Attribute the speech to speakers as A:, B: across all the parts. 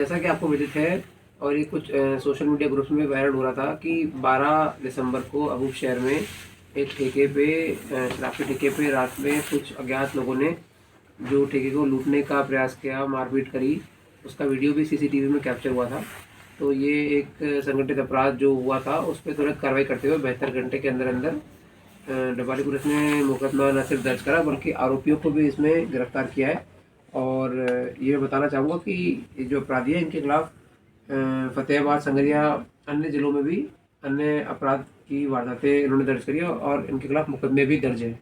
A: जैसा कि आपको विदित है और ये कुछ सोशल मीडिया ग्रुप्स में वायरल हो रहा था कि 12 दिसंबर को अबूब शहर में एक ठेके पे शराब के ठेके पे रात में कुछ अज्ञात लोगों ने जो ठेके को लूटने का प्रयास किया, मारपीट करी। उसका वीडियो भी सीसीटीवी में कैप्चर हुआ था। तो ये एक संगठित अपराध जो हुआ था उस पर तुरंत कार्रवाई करते हुए 72 घंटे के अंदर अंदर डबवाली पुलिस ने मुकदमा न सिर्फ दर्ज करा बल्कि आरोपियों को भी इसमें गिरफ्तार किया है। और ये मैं बताना चाहूँगा कि ये जो अपराधी है इनके खिलाफ फतेहाबाद, संगरिया, अन्य ज़िलों में भी अन्य अपराध की वारदातें इन्होंने दर्ज करी है और इनके खिलाफ मुकदमे भी दर्ज हैं।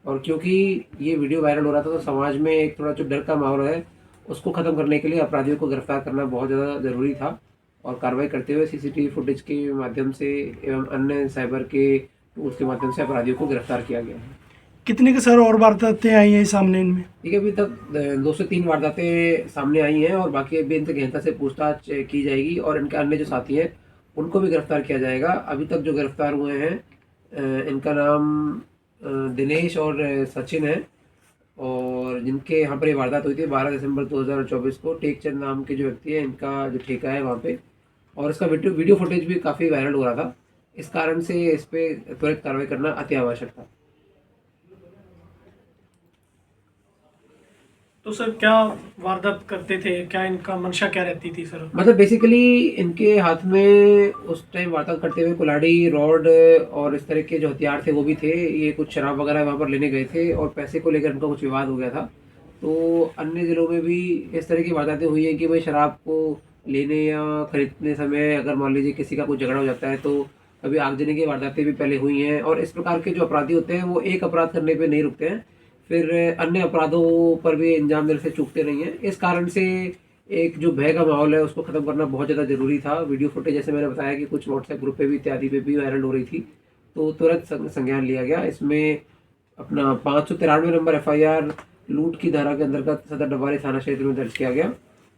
A: और क्योंकि ये वीडियो वायरल हो रहा था तो समाज में एक थोड़ा जो डर का माहौल है उसको ख़त्म करने के लिए अपराधियों को गिरफ्तार करना बहुत ज़्यादा ज़रूरी था। और कार्रवाई करते हुए सीसीटीवी फुटेज के माध्यम से एवं अन्य साइबर के टूल्स के माध्यम से अपराधियों को गिरफ्तार किया गया है।
B: कितने के सर और वारदातें आई हैं सामने इनमें?
A: ठीक है, अभी तक 2 से 3 वारदातें सामने आई हैं और बाकी अभी इनसे गहनता से पूछताछ की जाएगी और इनके अन्य जो साथी हैं उनको भी गिरफ्तार किया जाएगा। अभी तक जो गिरफ्तार हुए हैं इनका नाम दिनेश और सचिन है और जिनके यहाँ पर ये वारदात हुई थी 12 दिसंबर 2024 को टेकचंद नाम के जो व्यक्ति है इनका जो ठेका है वहाँ पे। और इसका वीडियो फुटेज भी काफ़ी वायरल हो रहा था। इस कारण से इस पर त्वरित कार्रवाई करना अति आवश्यक था।
B: तो सर क्या वारदात करते थे, क्या इनका मंशा क्या रहती थी सर?
A: मतलब बेसिकली इनके हाथ में उस टाइम वारदात करते हुए कुल्हाड़ी, रॉड और इस तरह के जो हथियार थे वो भी थे। ये कुछ शराब वगैरह वहाँ पर लेने गए थे और पैसे को लेकर इनका कुछ विवाद हो गया था। तो अन्य ज़िलों में भी इस तरह की वारदातें हुई हैं कि भाई शराब को लेने या खरीदने समय अगर मान लीजिए किसी का कुछ झगड़ा हो जाता है तो कभी आगजनी की वारदातें भी पहले हुई हैं। और इस प्रकार के जो अपराधी होते हैं वो एक अपराध करने पे नहीं रुकते हैं, फिर अन्य अपराधों पर भी अंजाम देने से चूकते नहीं हैं। इस कारण से एक जो भय का माहौल है उसको ख़त्म करना बहुत ज़्यादा ज़रूरी था। वीडियो फुटेज जैसे मैंने बताया कि कुछ व्हाट्सएप ग्रुप पे भी इत्यादि पे भी वायरल हो रही थी, तो तुरंत संज्ञान लिया गया। इसमें अपना 593 नंबर FIR लूट की धारा के अंतर्गत सदर डबवाली थाना क्षेत्र में दर्ज किया गया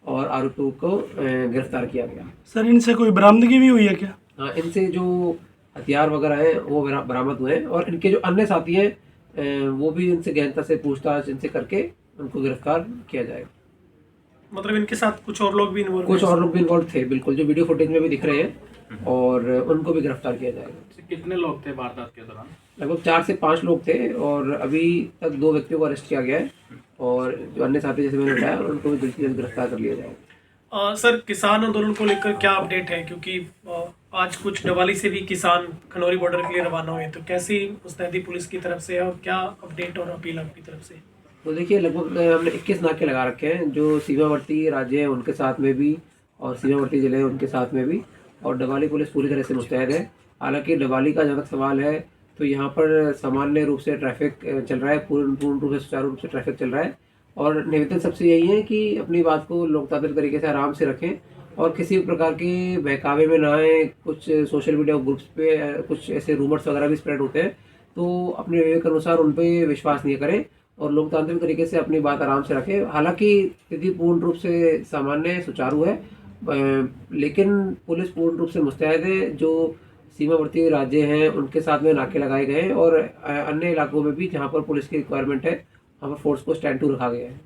A: और आरोपियों को गिरफ्तार किया गया।
B: सर इनसे कोई बरामदगी भी हुई है क्या?
A: हाँ, इनसे जो हथियार वगैरह हैं वो बरामद हुए हैं और इनके जो अन्य साथी हैं वो भी इनसे गहनता से पूछताछ इनसे करके उनको गिरफ्तार किया जाएगा।
B: मतलब इनके साथ कुछ और लोग भी इन्वॉल्व?
A: कुछ और लोग भी इन्वॉल्व थे, बिल्कुल, जो वीडियो फुटेज में भी दिख रहे हैं और उनको भी गिरफ्तार किया जाएगा।
C: कितने लोग थे वारदात के दौरान?
A: लगभग 4 से 5 लोग थे और अभी तक 2 व्यक्तियों को अरेस्ट किया गया है और जो अन्य साथी जैसे मैंने बताया उनको भी जल्द से जल्द गिरफ्तार कर लिया जाएगा।
B: सर किसान आंदोलन को लेकर क्या अपडेट है, क्योंकि आज कुछ डवाली से भी किसान खनौरी बॉर्डर के लिए रवाना हुए, तो कैसी मुस्तैदी पुलिस की तरफ से है और क्या अपडेट और अपील आपकी तरफ से?
A: तो देखिए, लगभग हमने 21 नाके लगा रखे हैं जो सीमावर्ती राज्य हैं उनके साथ में भी और सीमावर्ती ज़िले हैं उनके साथ में भी, और डबवाली पुलिस पूरी तरह से मुस्तैद है। हालांकि डबवाली का जहाँ तक सवाल है तो यहाँ पर सामान्य रूप से ट्रैफिक चल रहा है, पूर्ण रूप से सुचारू रूप से ट्रैफिक चल रहा है और निवेदन सबसे यही है कि अपनी बात को लोकतांत्रिक तरीके से आराम से रखें और किसी भी प्रकार के बहकावे में ना आए। कुछ सोशल मीडिया ग्रुप्स पे कुछ ऐसे रूमर्स वगैरह भी स्प्रेड होते हैं, तो अपने विवेक अनुसार उन पर विश्वास नहीं करें और लोकतांत्रिक तरीके से अपनी बात आराम से रखें। हालांकि स्थिति पूर्ण रूप से सामान्य सुचारू है, लेकिन पुलिस पूर्ण रूप से मुस्तैद है। जो सीमावर्ती राज्य हैं उनके साथ में नाके लगाए गए हैं और अन्य इलाकों में भी जहाँ पर पुलिस की रिक्वायरमेंट है वहाँ पर फोर्स को स्टैंड टू रखा गया है।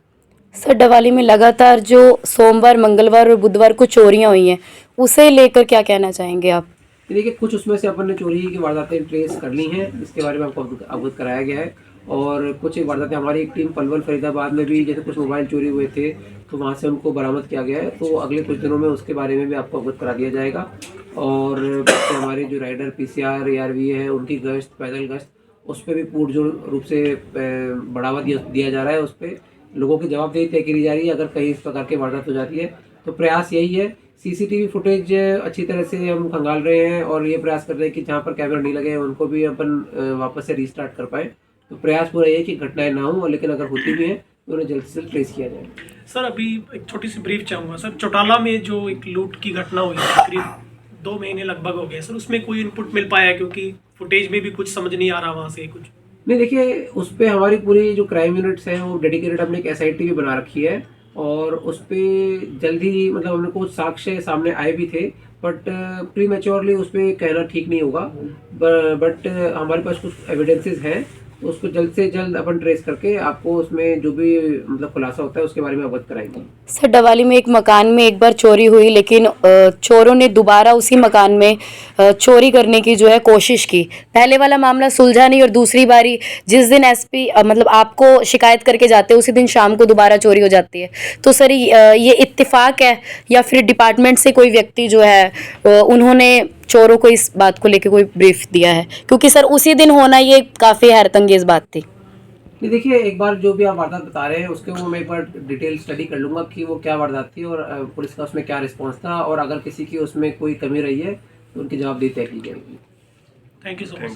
D: सर डवाली में लगातार जो सोमवार, मंगलवार और बुधवार को चोरियां हुई हैं, उसे लेकर क्या कहना चाहेंगे आप?
A: देखिए, कुछ उसमें से अपन ने चोरी की वारदातें ट्रेस कर ली हैं, इसके बारे में आपको अवगत कराया गया है। और कुछ एक वारदातें हमारी एक टीम पलवल, फरीदाबाद में भी जैसे कुछ मोबाइल चोरी हुए थे तो वहाँ से उनको बरामद किया गया है, तो अगले कुछ दिनों में उसके बारे में भी आपको अवगत करा दिया जाएगा। और हमारे जो राइडर PCR ARV है उनकी गश्त, पैदल गश्त, उस पर भी पूर्ण रूप से बढ़ावा दिया जा रहा है। उस पर लोगों की जवाबदेही तय की जा रही है अगर कहीं इस प्रकार की वारदात हो जाती है। तो प्रयास यही है, CCTV फुटेज अच्छी तरह से हम खंगाल रहे हैं और ये प्रयास कर रहे हैं कि जहाँ पर कैमरा नहीं लगे हैं उनको भी अपन वापस से रीस्टार्ट कर पाएँ। तो प्रयास पूरा ये है कि घटनाएं ना हो, लेकिन अगर होती भी हैं तो उन्हें जल्द से जल्द ट्रेस किया जाए।
B: सर अभी एक छोटी सी ब्रीफ चाहूँगा सर, चौटाला में जो एक लूट की घटना हुई है करीब 2 महीने लगभग हो गए सर, उसमें कोई इनपुट मिल पाया? क्योंकि फुटेज में भी कुछ समझ नहीं आ रहा वहाँ से कुछ।
A: नहीं, देखिए, उस पर हमारी पूरी जो क्राइम यूनिट्स हैं वो डेडिकेटेड, हमने एक SIT भी बना रखी है और उस पर जल्द ही मतलब हमने कुछ साक्ष्य सामने आए भी थे, बट प्री मैच्योरली उस पर कहना ठीक नहीं होगा। बट हमारे पास कुछ एविडेंसेस हैं तो उसको जल्द से जल्द अपन ट्रेस करके आपको उसमें जो भी मतलब खुलासा होता है उसके बारे में अवगत कराएंगे।
D: सर डवाली में एक मकान में एक बार चोरी हुई, लेकिन चोरों ने दोबारा उसी मकान में चोरी करने की जो है कोशिश की। पहले वाला मामला सुलझा नहीं और दूसरी बारी जिस दिन एसपी मतलब आपको शिकायत करके जाते हैं उसी दिन शाम को दोबारा चोरी हो जाती है। तो सर ये इत्तेफाक है या फिर डिपार्टमेंट से कोई व्यक्ति जो है उन्होंने चोरों को इस बात को लेकर कोई ब्रीफ दिया है? क्योंकि सर उसी दिन होना ये काफ़ी हैरतअंगेज बात थी।
A: नहीं देखिए, एक बार जो भी आप वारदात बता रहे हैं उसके वो मैं एक बार डिटेल स्टडी कर लूंगा कि वो क्या वारदात थी और पुलिस का उसमें क्या रिस्पॉन्स था, और अगर किसी की उसमें कोई कमी रही है तो उनकी जवाबदेही तय की जाएगी।
B: Thank you so much.